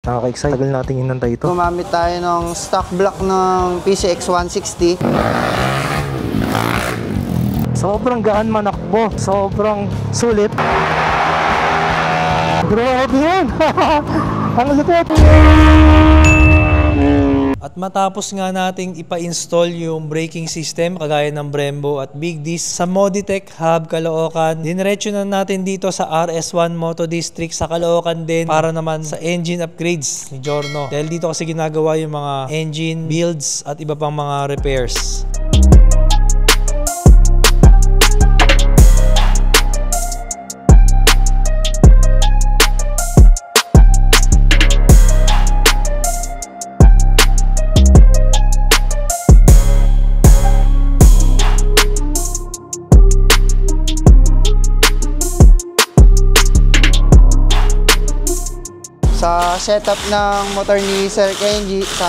Nakaka-excite. Tagal nating hinantay ito. Gumamit tayo ng stock block ng PCX 160. Sobrang gaan manakbo. Sobrang sulit. Grabe yan! Ang lupit! At matapos nga nating ipa-install yung braking system kagaya ng Brembo at Big Disc sa Moditech Hub Caloocan, diniretso na natin dito sa RS1 Moto District sa Caloocan din para naman sa engine upgrades ni Giorno. Dahil dito kasi ginagawa yung mga engine builds at iba pang mga repairs. Sa setup ng motor ni Sir Kenji, sa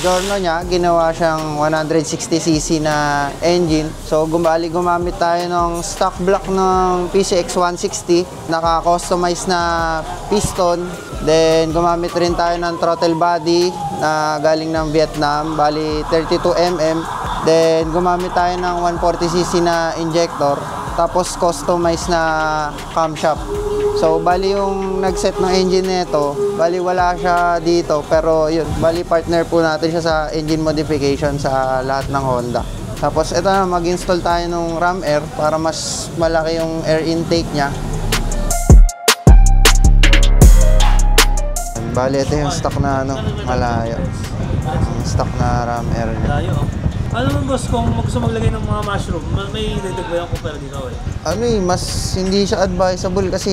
Giorno niya, ginawa siyang 160cc na engine. So gumamit tayo ng stock block ng PCX 160, naka-customize na piston. Then gumamit rin tayo ng throttle body na galing ng Vietnam, bali 32mm. Then gumamit tayo ng 140cc na injector, tapos customize na camshaft. So, bali yung nag-set ng engine nito, bali wala siya dito, pero yun, bali partner po natin siya sa engine modification sa lahat ng Honda. Tapos ito na, mag-install tayo ng ram air para mas malaki yung air intake niya. Bali ito yung stock na malayo. Yung stock na ram air niya. Malayo. Ano naman boss, kung gusto maglagay ng mga mushroom, may dagdag ba yung compare dito eh? Mas hindi siya advisable kasi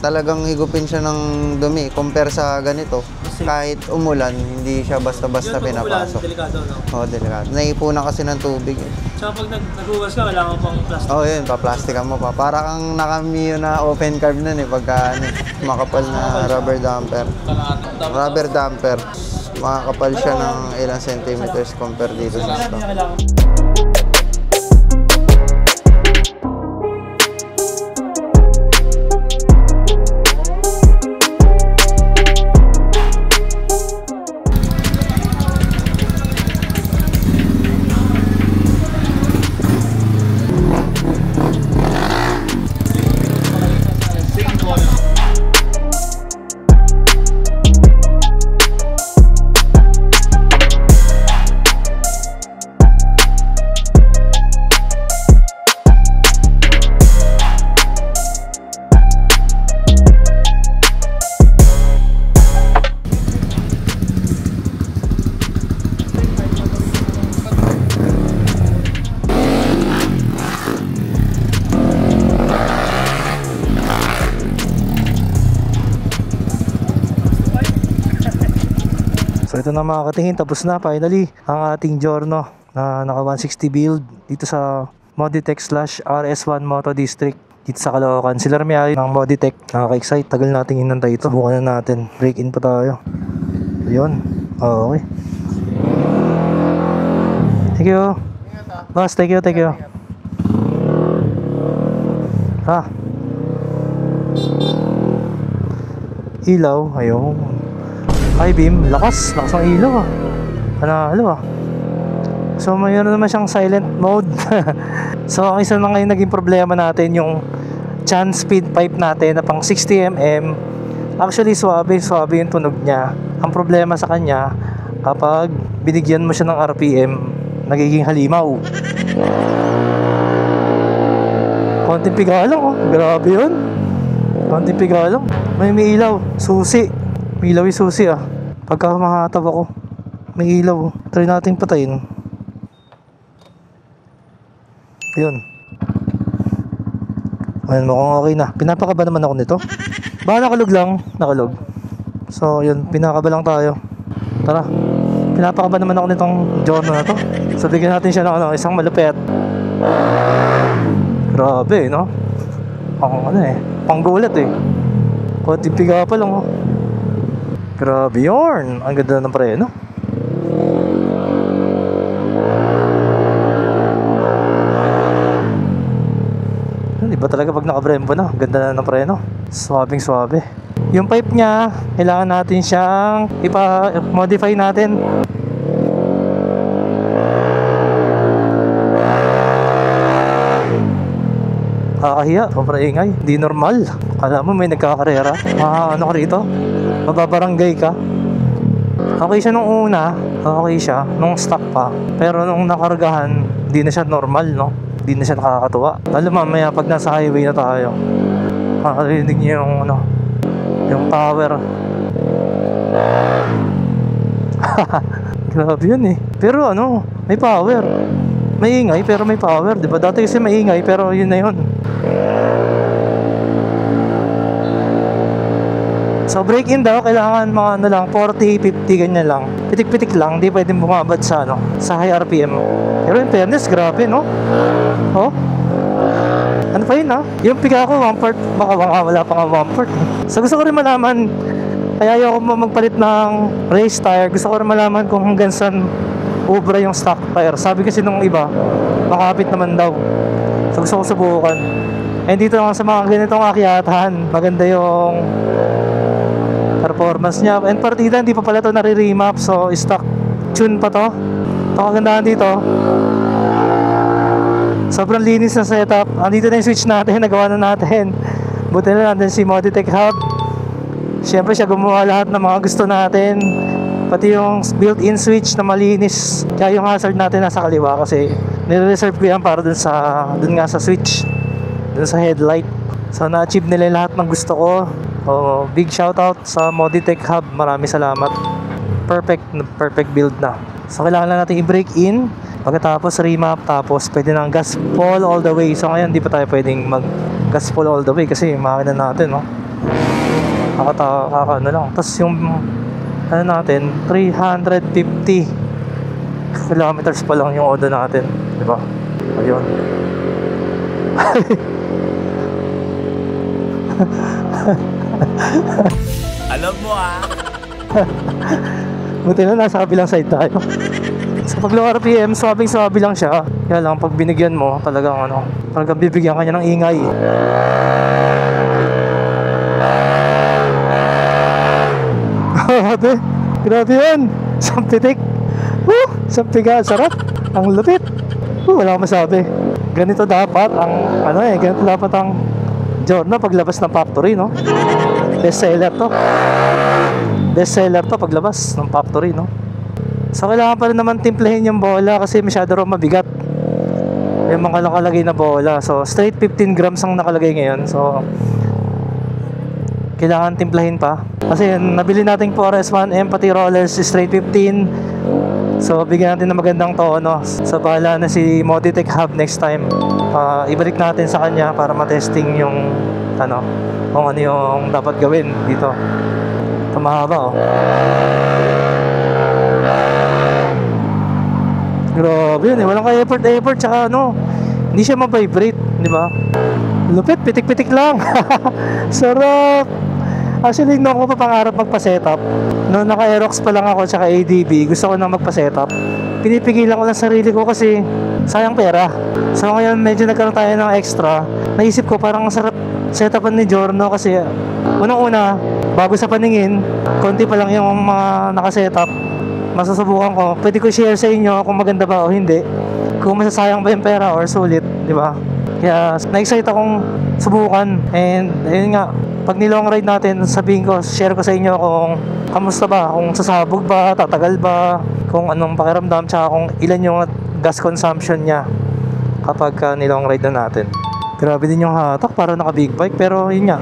talagang higupin siya ng dumi compare sa ganito. Kasi kahit umulan, hindi siya basta-basta pinapasok. Umulan, delikado, no? Oo, delikado. Naipunan kasi ng tubig. Tsaka pag naghugas ka, kailangan pang plastic. Oo, yun, pa-plastikan mo pa. Para kang nakamiyo na open carb nun eh, pagka makapal na rubber damper. Rubber damper. Makakapal siya ng ilang centimeters compare dito sa stock. So ito na mga katingin, tapos na finally ang ating Giorno na naka 160 build dito sa Moditech / RS1 Moto District dito sa Caloocan. Sila may ng Moditech. Nakaka-excite, tagal nating hinantay ito. Subukan na natin, break in pa tayo. Ayun, okay. Thank you boss, thank you. Ilaw, ayun. High beam, lakas ng ilaw Panalo So mayroon naman siyang silent mode. So ang isa na ngayon naging problema natin yung chan speed pipe natin na pang 60mm. Actually swabe yung tunog niya. Ang problema sa kanya, kapag binigyan mo siya ng RPM, nagiging halimaw. Konting piga lang grabe yun. Konting piga lang. May ilaw, susi. May ilaw yung susi Pagka mahatab ako, may ilaw. Try natin patayin. Ayun. Ayun, mukhang okay na. Pinapakaba naman ako nito. Baka nakalog lang. Nakalog. So yun, pinakaba lang tayo. Tara. Pinapakaba naman ako nitong Giorno na to. So bigyan natin siya ng isang malupet. Grabe no? Panggulat Konting piga pa lang Grabe yun. Ang ganda ng preno. Iba talaga pag naka-Brembo na. Ganda na ng preno. Swabing swabe. Yung pipe niya, kailangan natin siyang ipa-modify natin. Kakahiya, sobrang ingay. Di normal. Kala mo may nagkakarera. Ano ka rito? Mababarangay ka. Okay siya nung una. Okay siya. Nung stock pa. Pero nung nakargahan, di na siya normal, no? Di na siya nakakatuwa. Lalo mamaya pag nasa highway na tayo. Makarinig niyo yung ano, yung power. Grabe yun eh. Pero ano, may power. May ingay pero may power, di ba? Dati kasi may ingay pero yun na yun. So break in daw, kailangan mga ano lang, 40, 50, ganyan lang. Pitik-pitik lang, di pwedeng bumabad sa ano, sa high RPM. Pero in fairness, grabe no? Oh? Ano pa yun ha? Yung piga ko, 1 part, baka wala pa nga 1 part. So gusto ko rin malaman, kaya ayoko magpalit ng race tire. Gusto ko rin malaman kung hanggang saan ubra yung stock tire. Sabi kasi nung iba, makapit naman daw. So gusto ko subukan. And dito naman sa mga ganitong akyatahan, maganda yung performance niya. And partida, hindi pa pala ito nare-remap. So stock tune pa to. Ito kagandahan dito. Sobrang linis na setup. Andito na yung switch natin, nagawa na natin. Buti na natin si Moditech Hub. Siyempre siya gumawa lahat ng mga gusto natin. Pati yung built-in switch na malinis. Kaya yung hazard natin nasa kaliwa kasi nire-reserve ko yan para dun nga sa switch. Dun sa headlight. So na-achieve nila lahat ng gusto ko. Big shoutout sa Moditech Hub. Maraming salamat. Perfect build na. So kailangan lang natin i-break in. Pagkatapos remap, tapos pwede nang gas pull all the way. So ngayon di pa tayo pwedeng mag gas pull all the way kasi yung makina natin, no? Ano lang. Tapos yung ano natin, 350 kilometers pa lang yung odo natin, di ba? Ayun. Alam mo ah. Buti na nasa kabilang side tayo. Sa pag low RPM, swabing-swabe lang siya. Kaya lang, pag binigyan mo, talagang ano, talagang bibigyan ka niya ng ingay. Grabe yun. Sampitik. Sampiga, sarap. Ang lupit. Wala akong masabi. Ganito dapat ang Giorno paglabas ng factory, no? Best seller to paglabas ng factory, no? So kailangan pa rin naman timplahin yung bola kasi masyado raw mabigat yung mga nakalagay na bola. So straight 15 grams ang nakalagay ngayon. So kailangan timplahin pa kasi nabili nating 4S1M pati rollers straight 15. So bigyan natin ng magandang tono. So bahala na si Moditech Hub next time. Ibalik natin sa kanya para matesting yung ano, kung ano yung dapat gawin dito. Ito mahaba, oh. Grabe yun eh, walang ka-effort, tsaka ano, hindi siya ma-vibrate, di ba? Lupit, pitik-pitik lang. Sarap. Actually, noon ko pa pangarap magpa-setup. Noon naka-Aerox pa lang ako, tsaka ADB, gusto ko na magpa-setup. Pinipigilan ko lang sarili ko kasi sayang pera. So ngayon, medyo nagkaroon tayo ng extra. Naisip ko, parang sarap setupan ni Giorno kasi unang-una, bago sa paningin, konti pa lang yung mga naka-setup. Masusubukan ko, pwede ko share sa inyo kung maganda ba o hindi, kung masasayang ba yung pera or sulit, di ba? Kaya na-excite akong subukan. And ayun nga, pag nilong ride natin, sabihin ko, share ko sa inyo kung kamusta ba, kung sasabog ba, tatagal ba, kung anong pakiramdam, tsaka kung ilan yung gas consumption niya kapag nilong ride na natin. Grabe din yung hatak, para naka big bike. Pero yun nga,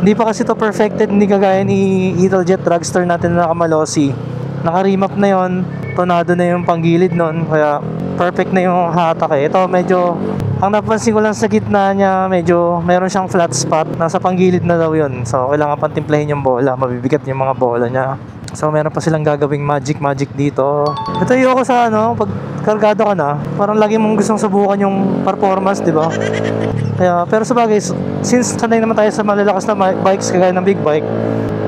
hindi pa kasi to perfected, hindi kagaya ni Italjet Dragster natin na nakamalossi. Naka-remap na yon, tonado na yung panggilid nun, kaya perfect na yung hatak eh. Ito medyo, ang napansin ko lang sa gitna niya, medyo meron siyang flat spot, nasa panggilid na daw yun. So kailangan pang timplahin yung bola, mabibigat yung mga bola niya. So meron pa silang gagawing magic dito. Ito yung ako sa ano, pag kargado ka na, parang lagi mong gustong subukan yung performance, di ba? Kaya, pero sa bagay, since sanay naman tayo sa malalakas na bikes kagaya ng big bike,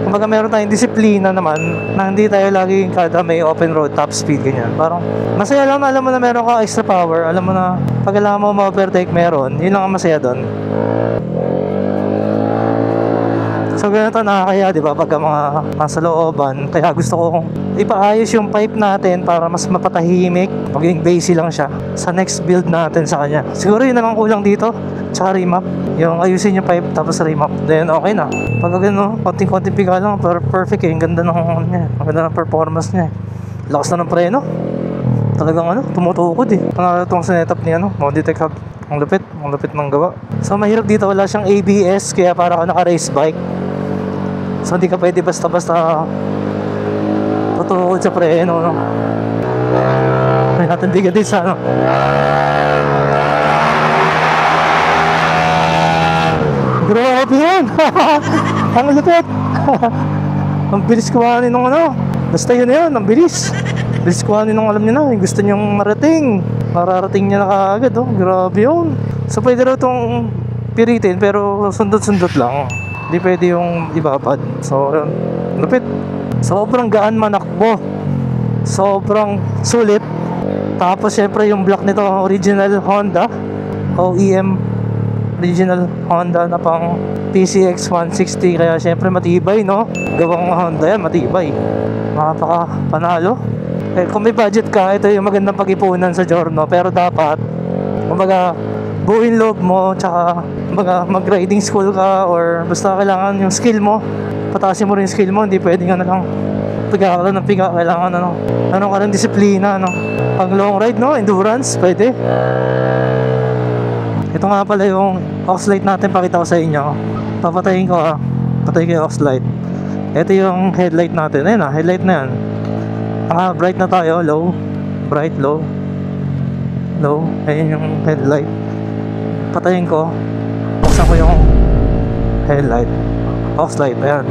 kumbaga meron tayong disiplina naman na hindi tayo lagi kada may open road, top speed, ganyan. Parang masaya lang na alam mo na meron ka extra power, alam mo na pag alam mo ma-overtake meron, yun lang ang masaya doon. So ganito nakakaya, di ba, pagka mga nasa looban. Kaya gusto ko kong ipaayos yung pipe natin para mas mapatahimik, maging bassy lang siya sa next build natin sa kanya. Siguro yun na lang kulang dito, tsaka remap. Yung ayusin yung pipe tapos remap, then okay na. Pag gano'n, konting-konting piga lang, pero perfect eh. Ang ganda ng ano niya, ang ganda ng performance niya. Lakas na ng preno. Talagang tumutukod eh. Panalo itong setup ni Moditech Hub. Ang lupit ng gawa. So mahirap dito, wala siyang ABS, kaya para ka naka-race bike. So hindi ka pwede basta-basta tutukod sa preno, no? May natin bigat din sa Grabe yan! Ang lupit! Ang bilis kuhanin ng basta yun na yun, ang bilis. Bilis kuhanin ng alam niya na, yung gusto niyang marating. Mararating niya na kaagad, grabe yun. So pwede raw itong piritin, pero sundot-sundot lang. Hindi pwede yung ibabad. So yun, lupit. Sobrang gaan manakbo. Sobrang sulit. Tapos syempre yung block nito, original Honda OEM, original Honda na pang PCX 160. Kaya syempre matibay, no? Gawang Honda yan, matibay. Napaka panalo. Kung may budget ka, ito yung magandang pag-ipunan sa Giorno. Pero dapat, kumbaga, buuin loob mo, tsaka kumbaga, mag-riding school ka, or basta kailangan yung skill mo, patasin mo rin yung skill mo. Hindi pwedeng piga ka lang ng piga. Kailangan ka rin disiplina, pag long ride, endurance, pwede. Ito nga pala yung aux light natin, pakita ko sa inyo. Papatayin ko, patay ko yung aux light. Ito yung headlight natin. Ayun headlight na yan. Bright na tayo, low, bright, low, low. Ayun yung headlight. Patayin ko, buksan ko yung headlight, aux light, ayan.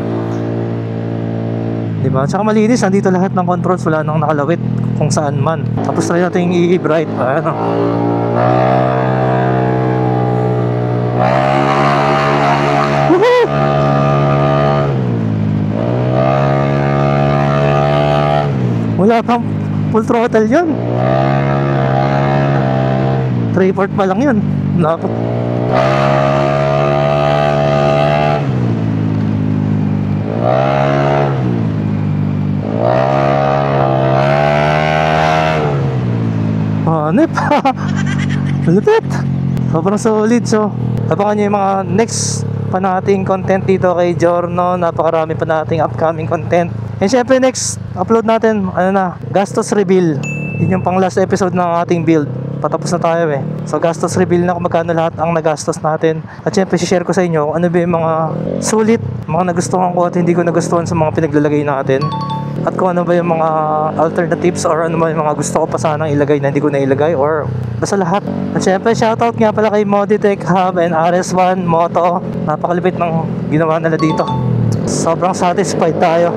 Diba? Tsaka malinis, nandito lahat ng controls, wala nang nakalawit kung saan man. Tapos try natin yung i-bright, ayan Woohoo! Wala pang full throttle yun. 3/4 pa lang yun. Wala pa. Hanip. Lupit. Sobrang solid. So abangan nyo yung mga next pa nating content dito kay Giorno. Napakarami pa nating upcoming content. And syempre next upload natin, gastos reveal. Yun yung pang last episode ng ating build. Patapos na tayo eh. So gastos reveal na kung magkano lahat ang nagastos natin. At syempre share ko sa inyo ano ba yung mga sulit, mga nagustuhan ko at hindi ko nagustuhan sa mga pinaglalagay natin. At kung ano ba yung mga alternatives or ano ba yung mga gusto ko pa sanang ilagay na hindi ko na ilagay, or basta lahat. At syempre shoutout nga pala kay Moditech Hub and RS1 Moto. Napakalupit ng ginawa nila dito. Sobrang satisfied tayo.